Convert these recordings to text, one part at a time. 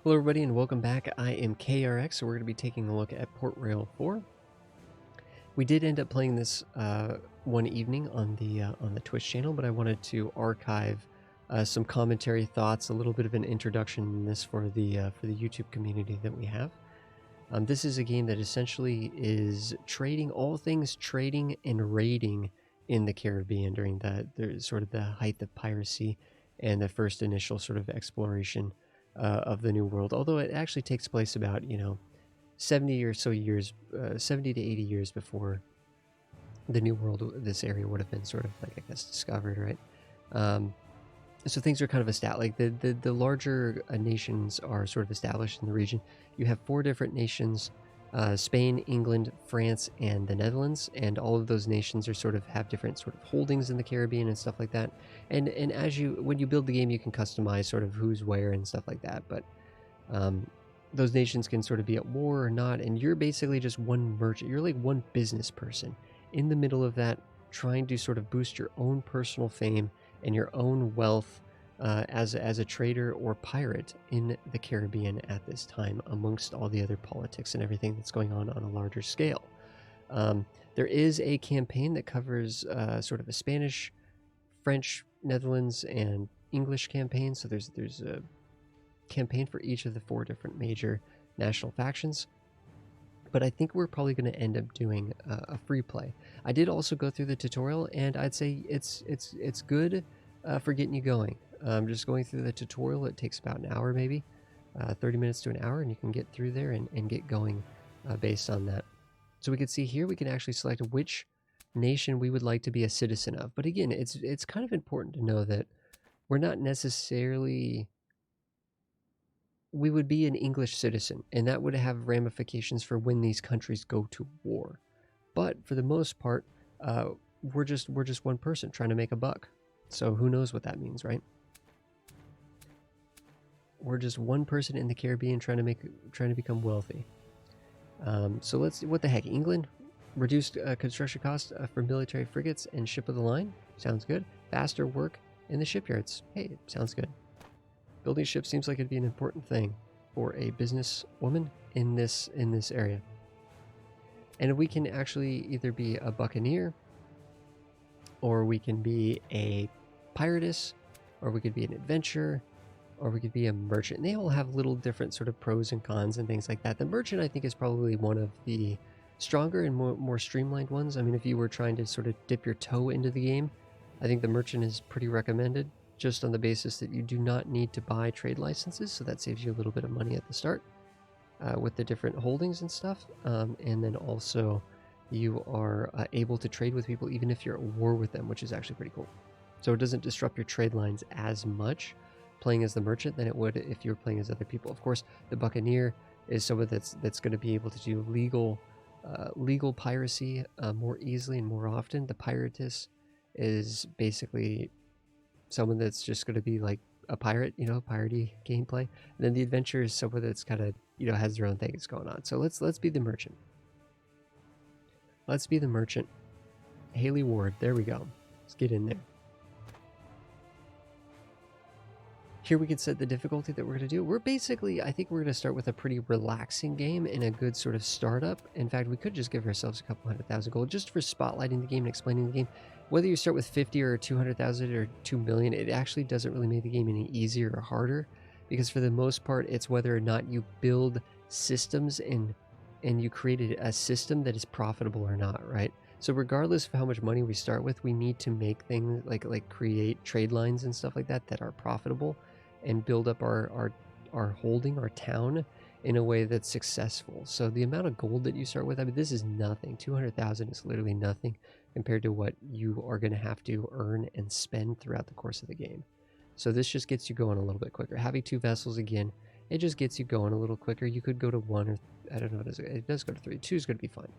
Hello everybody and welcome back. I am KRX, so we're going to be taking a look at Port Royale 4. We did end up playing this one evening on the Twitch channel, but I wanted to archive some commentary, thoughts, a little bit of an introduction in this for the YouTube community that we have. This is a game that essentially is trading, all things trading and raiding in the Caribbean during the sort of the height of piracy and the first initial sort of exploration of the New World. Although it actually takes place about 70 or so years, 70 to 80 years before the New World, this area would have been sort of like, I guess, discovered, right? So things are kind of established. Like the larger nations are sort of established in the region. You have 4 different nations: Spain, England, France, and the Netherlands. And all of those nations are sort of have different sort of holdings in the Caribbean and stuff like that. And when you build the game, you can customize sort of who's where and stuff like that. But those nations can sort of be at war or not. And you're basically just one merchant. You're like one business person in the middle of that, trying to sort of boost your own personal fame and your own wealth as a trader or pirate in the Caribbean at this time, amongst all the other politics and everything that's going on a larger scale. There is a campaign that covers sort of a Spanish, French, Netherlands, and English campaign. So there's a campaign for each of the 4 different major national factions. But I think we're probably going to end up doing a free play. I did also go through the tutorial, and I'd say it's good for getting you going. Just going through the tutorial, it takes about an hour, maybe 30 minutes to an hour, and you can get through there and get going based on that. So we can see here, we can actually select which nation we would like to be a citizen of. But again, it's kind of important to know that we're not necessarily... We would be an English citizen, and that would have ramifications for when these countries go to war. But for the most part, we're just one person trying to make a buck. So who knows what that means, right? We're just one person in the Caribbean trying to become wealthy. So let's see, what the heck? England reduced construction costs for military frigates and ship of the line. Sounds good. Faster work in the shipyards. Hey, sounds good. Building ships seems like it'd be an important thing for a businesswoman in this area. And we can actually either be a buccaneer, or we can be a piratess, or we could be an adventurer, or we could be a merchant. And they all have little different sort of pros and cons and things like that. The merchant, I think, is probably one of the stronger and more streamlined ones. I mean, if you were trying to sort of dip your toe into the game, I think the merchant is pretty recommended, just on the basis that you do not need to buy trade licenses, so that saves you a little bit of money at the start with the different holdings and stuff. And then also you are able to trade with people even if you're at war with them, which is actually pretty cool. So it doesn't disrupt your trade lines as much playing as the merchant than it would if you were playing as other people. Of course, the buccaneer is someone that's going to be able to do legal piracy more easily and more often. The piratess is basically someone that's just going to be like a pirate, piratey gameplay. And then the adventure is someone that's kind of, has their own things going on. So let's be the merchant. Let's be the merchant. Haley Ward, there we go. Let's get in there. Here we can set the difficulty that we're going to do. We're basically, I think we're going to start with a pretty relaxing game and a good sort of startup. In fact, we could just give ourselves a couple 100,000 gold just for spotlighting the game and explaining the game. Whether you start with 50 or 200,000 or 2 million, it actually doesn't really make the game any easier or harder, because for the most part, it's whether or not you build systems and you created a system that is profitable or not, right? So regardless of how much money we start with, we need to make things like create trade lines and stuff like that are profitable, and build up our holding, our town, in a way that's successful. So the amount of gold that you start with, I mean, this is nothing. 200,000 is literally nothing compared to what you are going to have to earn and spend throughout the course of the game. So this just gets you going a little bit quicker. Having 2 vessels, again, it just gets you going a little quicker. You could go to 1, or I don't know, it does go to 3. 2 is going to be fine.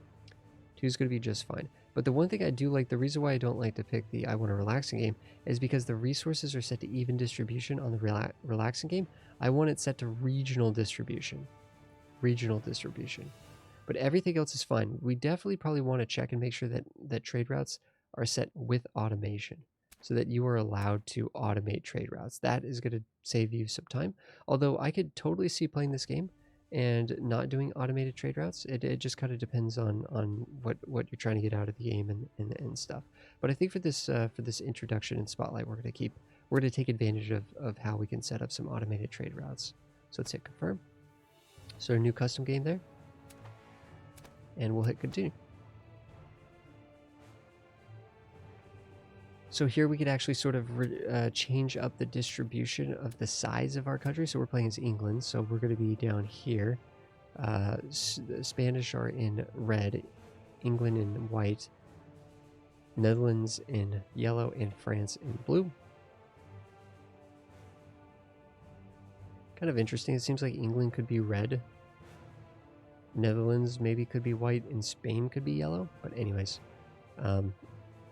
2 is going to be just fine. But the one thing I do like, the reason why I don't like to pick the I want a relaxing game, is because the resources are set to even distribution on the relaxing game. I want it set to regional distribution. But everything else is fine. We definitely probably want to check and make sure that trade routes are set with automation. so that you are allowed to automate trade routes. That is going to save you some time. Although I could totally see playing this game and not doing automated trade routes. It just kind of depends on what you're trying to get out of the game and stuff. But I think for this introduction and spotlight, we're going to take advantage of how we can set up some automated trade routes. So let's hit confirm. So a new custom game there, and we'll hit continue. So here we could actually sort of change up the distribution of the size of our country. So we're playing as England, so we're going to be down here. The Spanish are in red, England in white, Netherlands in yellow, and France in blue. Kind of interesting. It seems like England could be red, Netherlands maybe could be white, and Spain could be yellow. But anyways,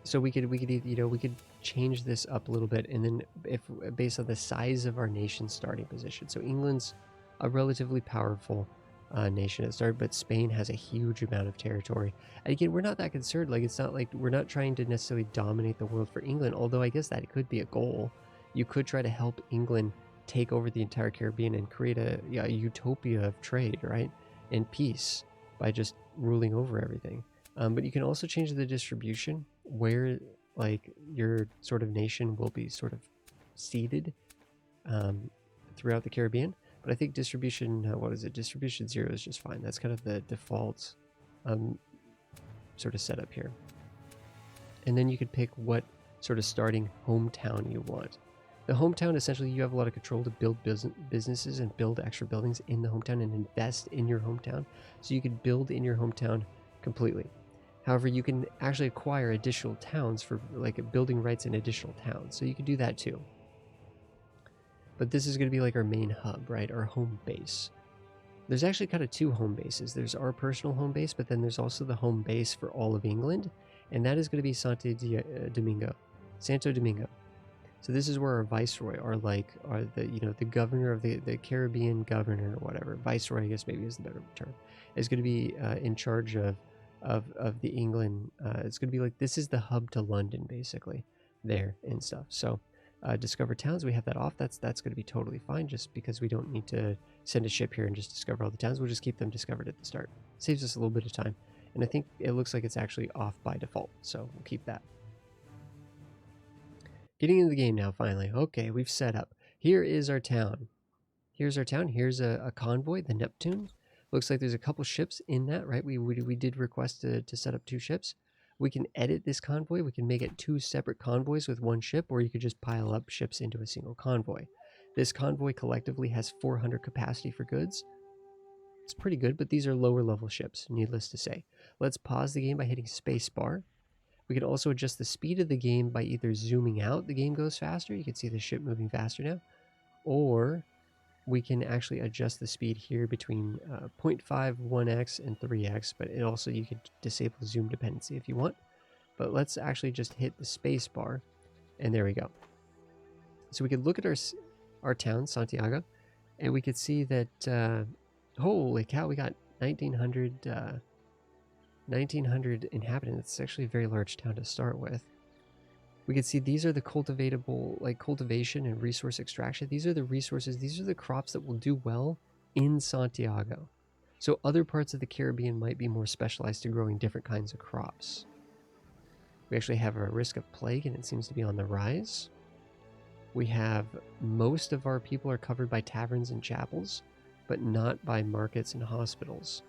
so we could change this up a little bit, and then if based on the size of our nation's starting position. So England's a relatively powerful nation at start, but Spain has a huge amount of territory. And again, we're not that concerned. Like, it's not like we're not trying to necessarily dominate the world for England, although I guess that could be a goal. You could try to help England take over the entire Caribbean and create a utopia of trade, right, and peace by just ruling over everything. But you can also change the distribution where, like, your sort of nation will be sort of seeded throughout the Caribbean. But I think distribution, distribution 0 is just fine. That's kind of the default sort of setup here. And then you could pick what sort of starting hometown you want. The hometown, essentially, you have a lot of control to build businesses and build extra buildings in the hometown and invest in your hometown. So you could build in your hometown completely. However, you can actually acquire additional towns for like building rights in additional towns. So you can do that too. But this is going to be like our main hub, right? Our home base. There's actually kind of two home bases. There's our personal home base, but then there's also the home base for all of England. And that is going to be Santo Domingo. So this is where our viceroy, the governor of the Caribbean governor or whatever, viceroy I guess maybe is the better term, is going to be in charge of the England. It's going to be like, this is the hub to London basically there and stuff. So discover towns, we have that off. That's going to be totally fine, just because we don't need to send a ship here and just discover all the towns. We'll just keep them discovered at the start. Saves us a little bit of time. And I think it looks like it's actually off by default, so we'll keep that. Getting into the game now, finally. Okay, we've set up. Here is our town. Here's our town. Here's a convoy, the Neptune. Looks like there's a couple ships in that, right? We did request to set up 2 ships. We can edit this convoy. We can make it 2 separate convoys with 1 ship, or you could just pile up ships into a single convoy. This convoy collectively has 400 capacity for goods. It's pretty good, but these are lower level ships, needless to say. Let's pause the game by hitting spacebar. We can also adjust the speed of the game by either zooming out, the game goes faster. You can see the ship moving faster now. Or we can actually adjust the speed here between 0.5, 1x, and 3x. But it also, you could disable zoom dependency if you want. But let's actually just hit the space bar. And there we go. So we could look at our town, Santiago. And we could see that, holy cow, we got 1,900 inhabitants. It's actually a very large town to start with. We can see these are the cultivatable, like cultivation and resource extraction. These are the resources, these are the crops that will do well in Santiago. So other parts of the Caribbean might be more specialized to growing different kinds of crops. We actually have a risk of plague, and it seems to be on the rise. We have most of our people are covered by taverns and chapels, but not by markets and hospitals.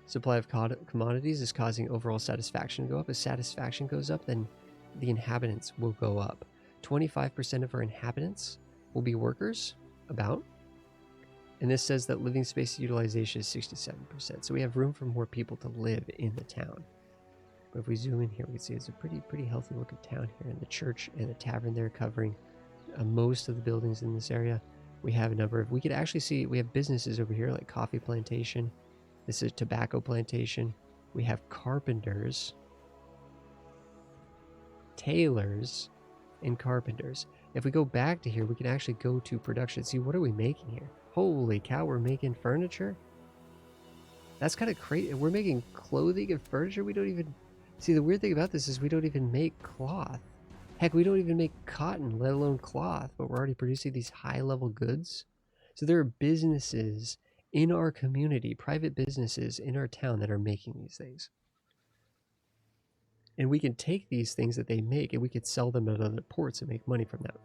Supply of commodities is causing overall satisfaction to go up. As satisfaction goes up, then the inhabitants will go up. 25% of our inhabitants will be workers, about. And this says that living space utilization is 67%. So we have room for more people to live in the town. But if we zoom in here, we can see it's a pretty healthy looking town here. And the church and the tavern there covering most of the buildings in this area. We have a number of, we could actually see, we have businesses over here like coffee plantation. This is a tobacco plantation. We have carpenters, tailors, and carpenters. If we go back to here, we can actually go to production. See, what are we making here? Holy cow, we're making furniture? That's kind of crazy. We're making clothing and furniture. We don't even... See, the weird thing about this is we don't even make cloth. Heck, we don't even make cotton, let alone cloth, but we're already producing these high-level goods. So there are businesses in our community, private businesses in our town that are making these things. And we can take these things that they make and we could sell them at other ports and make money from them.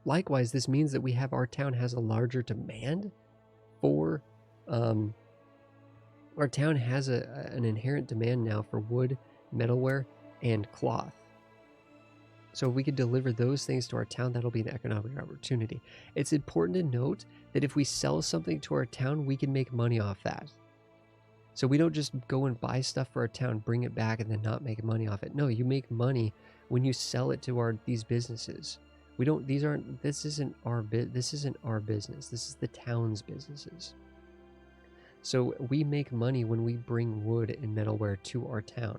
Likewise, this means that our town has a larger demand for, our town has an inherent demand now for wood, metalware, and cloth. So if we could deliver those things to our town, that'll be an economic opportunity. It's important to note that if we sell something to our town, we can make money off that. So we don't just go and buy stuff for our town, bring it back, and then not make money off it. No, you make money when you sell it to these businesses. This isn't our business. This is the town's businesses. So we make money when we bring wood and metalware to our town.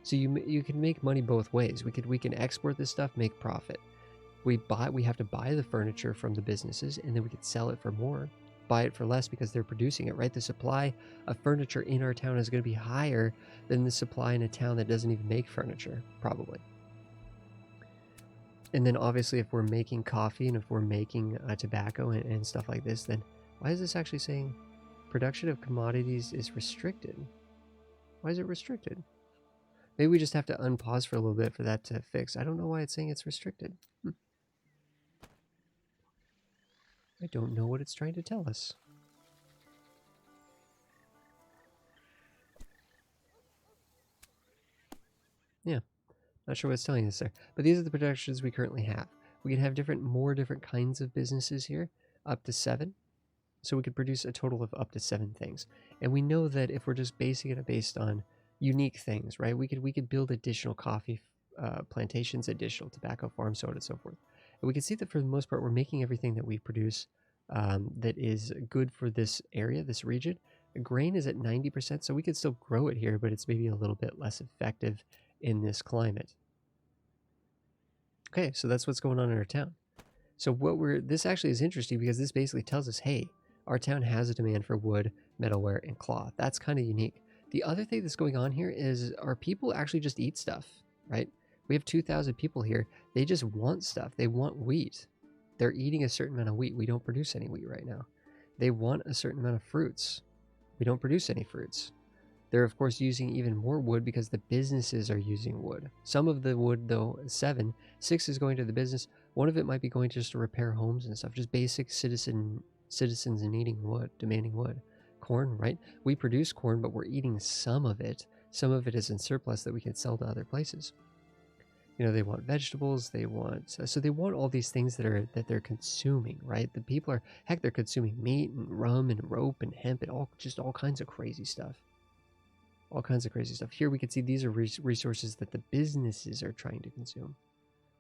So you can make money both ways. We can export this stuff, make profit. We have to buy the furniture from the businesses, and then we could sell it for more. Buy it for less because they're producing it, right? The supply of furniture in our town is going to be higher than the supply in a town that doesn't even make furniture, probably. And then obviously if we're making coffee and if we're making tobacco and stuff like this, then why is this actually saying production of commodities is restricted? Why is it restricted? Maybe we just have to unpause for a little bit for that to fix. I don't know why it's saying it's restricted. I don't know what it's trying to tell us. Yeah, not sure what it's telling us there. But these are the projections we currently have. We can have more different kinds of businesses here, up to 7. So we could produce a total of up to 7 things. And we know that if we're just basing it based on unique things, right? We could build additional coffee plantations, additional tobacco farms, so on and so forth. And we can see that for the most part, we're making everything that we produce that is good for this area, this region. Grain is at 90%, so we could still grow it here, but it's maybe a little bit less effective in this climate. Okay, so that's what's going on in our town. So this actually is interesting because this basically tells us, hey, our town has a demand for wood, metalware, and cloth. That's kind of unique. The other thing that's going on here is our people actually just eat stuff, right? We have 2,000 people here. They just want stuff. They want wheat. They're eating a certain amount of wheat. We don't produce any wheat right now. They want a certain amount of fruits. We don't produce any fruits. They're, of course, using even more wood because the businesses are using wood. Some of the wood, though, 6 is going to the business. One of it might be going just to repair homes and stuff. Just basic citizens needing wood, demanding wood. Corn, right? We produce corn, but we're eating some of it. Some of it is in surplus that we can sell to other places. They want vegetables. They want all these things that they're consuming, right? The people they're consuming meat and rum and rope and hemp and all kinds of crazy stuff. All kinds of crazy stuff. Here we can see these are resources that the businesses are trying to consume.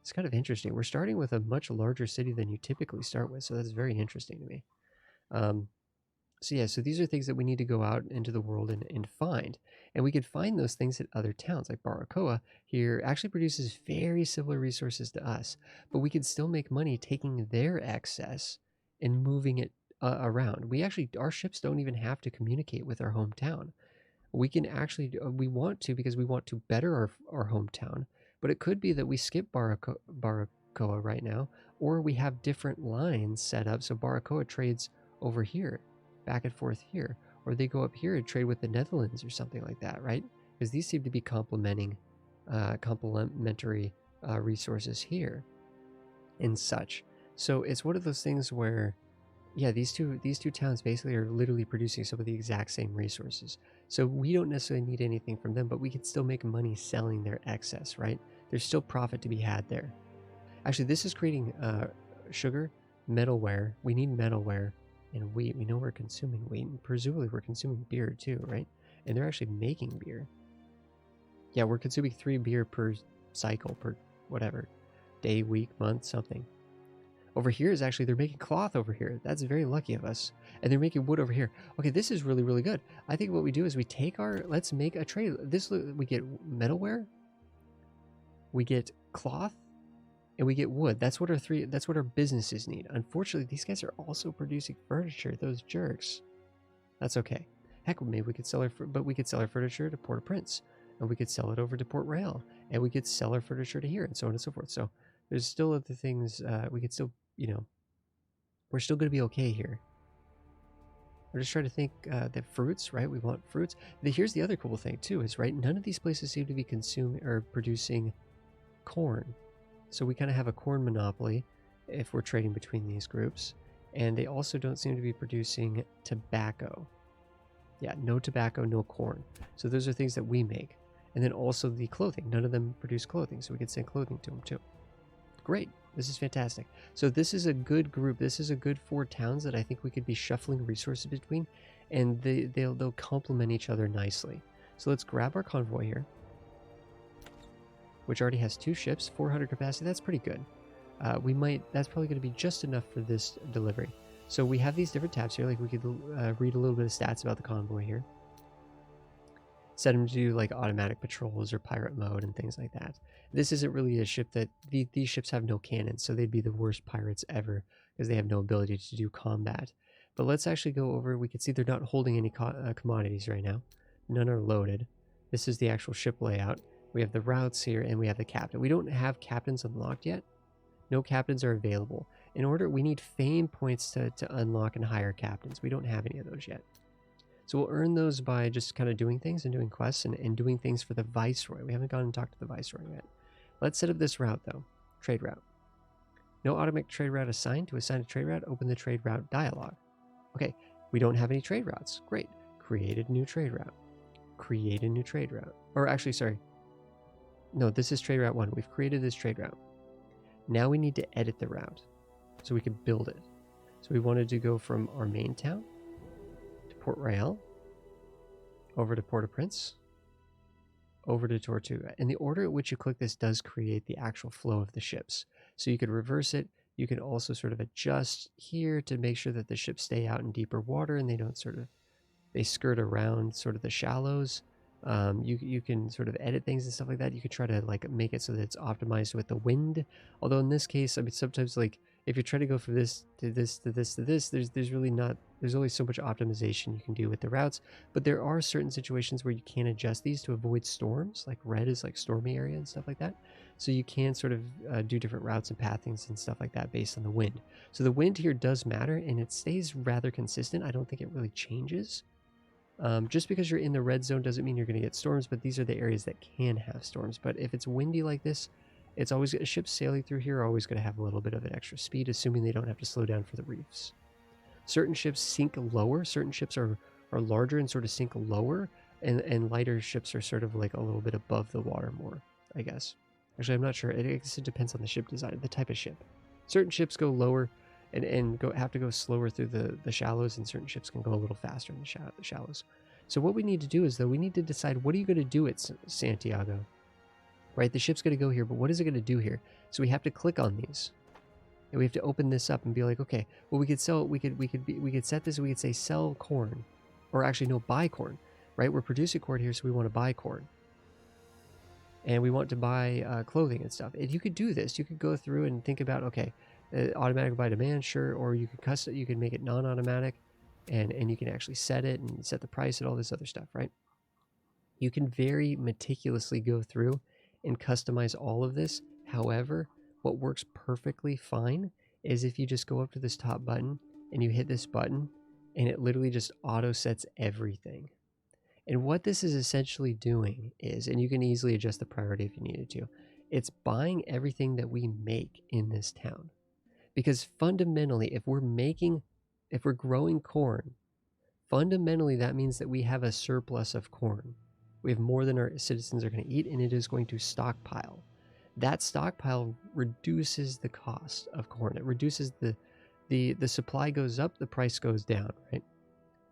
It's kind of interesting. We're starting with a much larger city than you typically start with, so that's very interesting to me. So these are things that we need to go out into the world and find. And we could find those things at other towns. Like Baracoa here actually produces very similar resources to us, but we could still make money taking their excess and moving it around. Our ships don't even have to communicate with our hometown. We can actually, we want to because we want to better our hometown, but it could be that we skip Baracoa right now, or we have different lines set up. So Baracoa trades over here, back and forth here, or they go up here and trade with the Netherlands or something like that, right? Because these seem to be complementary resources here and such. So it's one of those things where, yeah, these two towns basically are literally producing some of the exact same resources. So we don't necessarily need anything from them, but we can still make money selling their excess, right? There's still profit to be had there. Actually, this is creating sugar, metalware. We need metalware and wheat. We know we're consuming wheat, and presumably we're consuming beer too, right? And they're actually making beer. Yeah, we're consuming 3 beer per cycle, per whatever, day, week, month, something. Over here is actually, they're making cloth over here. That's very lucky of us. And they're making wood over here. Okay, this is really, really good. I think what we do is we take let's make a trade. We get metalware, we get cloth, and we get wood. That's what our businesses need. Unfortunately, these guys are also producing furniture, those jerks. That's okay. Heck, maybe we could sell our furniture to Port-au-Prince. and we could sell it over to Port Royale, and we could sell our furniture to here, and so on and so forth. So there's still other things we could still, you know, we're still going to be okay here. We're just trying to think the fruits, right? We want fruits. Here's the other cool thing too is, right, none of these places seem to be consuming or producing corn. So we kind of have a corn monopoly if we're trading between these groups. And they also don't seem to be producing tobacco. Yeah, no tobacco, no corn. So those are things that we make. And then also the clothing. None of them produce clothing, so we could send clothing to them too. Great. This is fantastic. So this is a good group. This is a good 4 towns that I think we could be shuffling resources between, and they'll complement each other nicely. So let's grab our convoy here, which already has 2 ships, 400 capacity. That's pretty good. That's probably going to be just enough for this delivery. So we have these different tabs here. Like we could read a little bit of stats about the convoy here. Set them to do like automatic patrols or pirate mode and things like that. This isn't really a ship that these ships have no cannons, so they'd be the worst pirates ever because they have no ability to do combat. But let's actually go over. We can see they're not holding any commodities right now. None are loaded. This is the actual ship layout. We have the routes here, and we have the captain. We don't have captains unlocked yet. No captains are available. In order, we need fame points to unlock and hire captains. We don't have any of those yet. So we'll earn those by just kind of doing things and doing quests and doing things for the Viceroy. We haven't gone and talked to the Viceroy yet. Let's set up this route, though. Trade route. No automatic trade route assigned. To assign a trade route, open the trade route dialog. Okay, we don't have any trade routes. Great. Create a new trade route. Create a new trade route. Or actually, sorry. No, this is trade route 1. We've created this trade route. Now we need to edit the route so we can build it. So we wanted to go from our main town to Port Royale, over to Port-au-Prince, over to Tortuga. And the order at which you click this does create the actual flow of the ships. So you could reverse it. You can also sort of adjust here to make sure that the ships stay out in deeper water and they don't they skirt around sort of the shallows. You can sort of edit things and stuff like that. You could try to like make it so that it's optimized with the wind. Although in this case, I mean, sometimes like if you try to go from this to this to this to this, there's really not, there's only so much optimization you can do with the routes. But there are certain situations where you can adjust these to avoid storms. Like red is like stormy area and stuff like that. So you can sort of do different routes and pathings and stuff like that based on the wind. So the wind here does matter, and it stays rather consistent. I don't think it really changes. Just because you're in the red zone doesn't mean you're going to get storms, but these are the areas that can have storms. But if it's windy like this, it's always, ships sailing through here are always going to have a little bit of an extra speed, assuming they don't have to slow down for the reefs. Certain ships sink lower. Certain ships are larger and sort of sink lower, and lighter ships are sort of like a little bit above the water more, I guess. Actually, I'm not sure. I guess it depends on the ship design, the type of ship. Certain ships go lower and have to go slower through the shallows, and certain ships can go a little faster in the shallows. So what we need to do is, though, we need to decide, what are you going to do at Santiago? Right, the ship's going to go here, but what is it going to do here? So we have to click on these, and we have to open this up and be like, okay, well, we could sell, we could set this, we could say sell corn, or actually no, buy corn. Right, we're producing corn here, so we want to buy corn, and we want to buy clothing and stuff. And you could do this. You could go through and think about, okay, automatic by demand, sure, or you could custom, you can make it non-automatic, and you can actually set it and set the price and all this other stuff, right? You can very meticulously go through and customize all of this. However, what works perfectly fine is if you just go up to this top button and you hit this button, and it literally just auto sets everything. And what this is essentially doing is, and you can easily adjust the priority if you needed to, it's buying everything that we make in this town. Because fundamentally, if we're growing corn, fundamentally that means that we have a surplus of corn. We have more than our citizens are going to eat, and it is going to stockpile. That stockpile reduces the cost of corn. It reduces the supply goes up, the price goes down, right?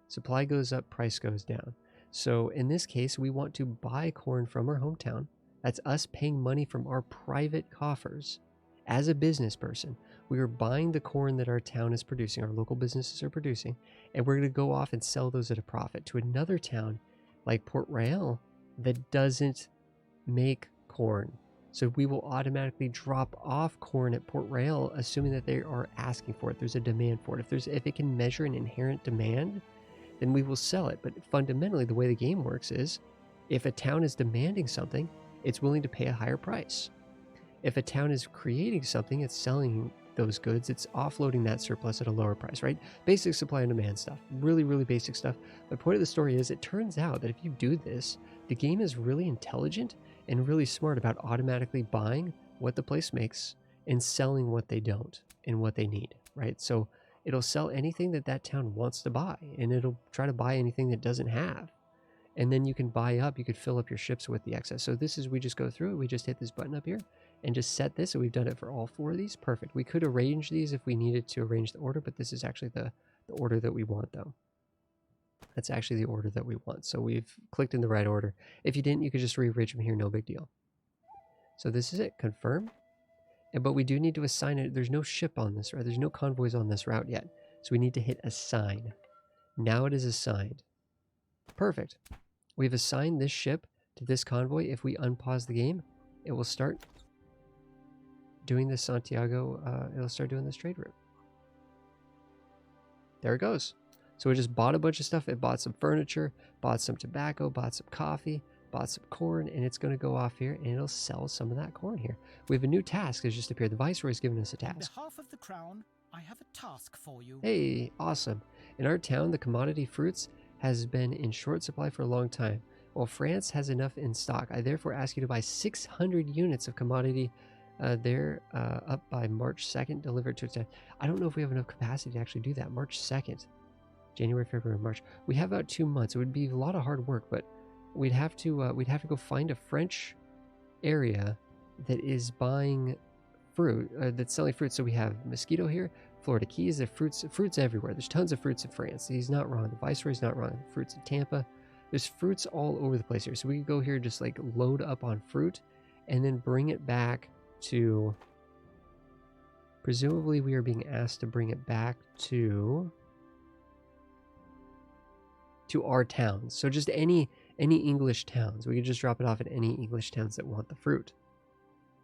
Supply goes up, price goes down. So in this case, we want to buy corn from our hometown. That's us paying money from our private coffers. As a business person, we are buying the corn that our town is producing, our local businesses are producing, and we're going to go off and sell those at a profit to another town like Port Royale that doesn't make corn. So we will automatically drop off corn at Port Royale, assuming that they are asking for it. There's a demand for it. If it can measure an inherent demand, then we will sell it. But fundamentally, the way the game works is If a town is demanding something, it's willing to pay a higher price. If a town is creating something, it's selling those goods, it's offloading that surplus at a lower price, right? Basic supply and demand stuff, really, really basic stuff. The point of the story is it turns out that if you do this, the game is really intelligent and really smart about automatically buying what the place makes and selling what they don't and what they need, right? So it'll sell anything that that town wants to buy, and it'll try to buy anything that doesn't have. And then you can buy up, you could fill up your ships with the excess. So this is, we just go through it, we just hit this button up here and just set this, and we've done it for all 4 of these. Perfect. We could arrange these if we needed to arrange the order, but this is actually the order that we want though. That's actually the order that we want. So we've clicked in the right order. If you didn't, you could just rearrange them here, no big deal. So this is it, confirm. But we do need to assign it. There's no ship on this, right? There's no convoys on this route yet. So we need to hit assign. Now it is assigned. Perfect. We've assigned this ship to this convoy. If we unpause the game, it will start doing this Santiago, it'll start doing this trade route. There it goes. So we just bought a bunch of stuff. It bought some furniture, bought some tobacco, bought some coffee, bought some corn, and it's going to go off here and it'll sell some of that corn here. We have a new task that's just appeared. The Viceroy's given us a task. On behalf of the Crown, I have a task for you. Hey, awesome. In our town, the commodity fruits has been in short supply for a long time. While France has enough in stock, I therefore ask you to buy 600 units of commodity up by March 2nd, delivered to its. I don't know if we have enough capacity to actually do that. March 2nd, January, February, March. We have about 2 months. It would be a lot of hard work, but we'd have to go find a French area that is buying fruit, that's selling fruit. So we have Mosquito here, Florida Keys, the fruits everywhere. There's tons of fruits in France. He's not wrong. The Viceroy's not wrong. Fruits in Tampa. There's fruits all over the place here. So we could go here, just like load up on fruit and then bring it back to, presumably we are being asked to bring it back to our towns. So just any English towns. We could just drop it off at any English towns that want the fruit.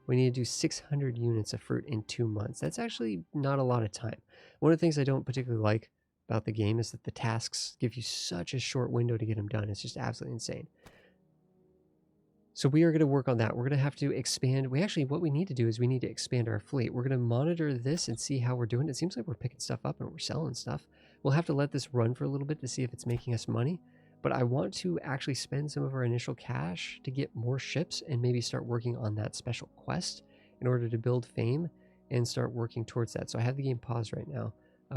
We need to do 600 units of fruit in 2 months. That's actually not a lot of time. One of the things I don't particularly like about the game is that the tasks give you such a short window to get them done. It's just absolutely insane. So we are going to work on that. We're going to have to expand. What we need to do is we need to expand our fleet. We're going to monitor this and see how we're doing. It seems like we're picking stuff up and we're selling stuff. We'll have to let this run for a little bit to see if it's making us money. But I want to actually spend some of our initial cash to get more ships and maybe start working on that special quest in order to build fame and start working towards that. So I have the game paused right now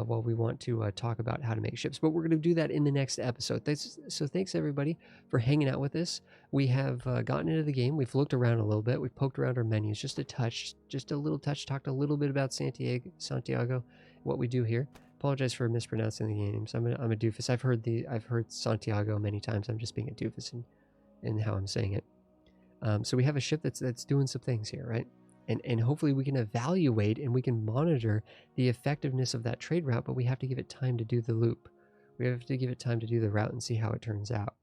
while we want to talk about how to make ships. But we're going to do that in the next episode. So thanks everybody for hanging out with us. We have gotten into the game. We've looked around a little bit. We've poked around our menus just a little touch, talked a little bit about Santiago, what we do here. Apologize for mispronouncing the names. I'm a doofus. I've heard Santiago many times. I'm just being a doofus in how I'm saying it. So we have a ship that's doing some things here, right? And hopefully we can evaluate and we can monitor the effectiveness of that trade route, but we have to give it time to do the loop. We have to give it time to do the route and see how it turns out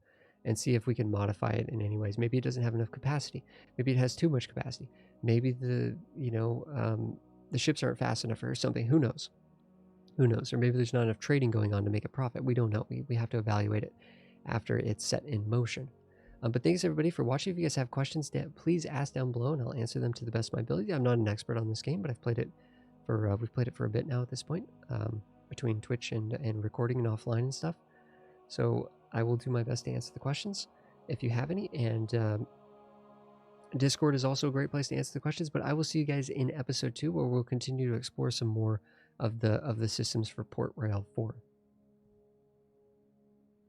and see if we can modify it in any ways. Maybe it doesn't have enough capacity. Maybe it has too much capacity. Maybe the ships aren't fast enough or something. Who knows? Who knows? Or maybe there's not enough trading going on to make a profit. We don't know. We have to evaluate it after it's set in motion. But thanks everybody for watching. If you guys have questions, please ask down below and I'll answer them to the best of my ability. I'm not an expert on this game, but I've played it for we've played it for a bit now at this point, between Twitch and recording and offline and stuff. So I will do my best to answer the questions if you have any. And Discord is also a great place to answer the questions. But I will see you guys in episode 2, where we'll continue to explore some more of the systems for Port Royale 4.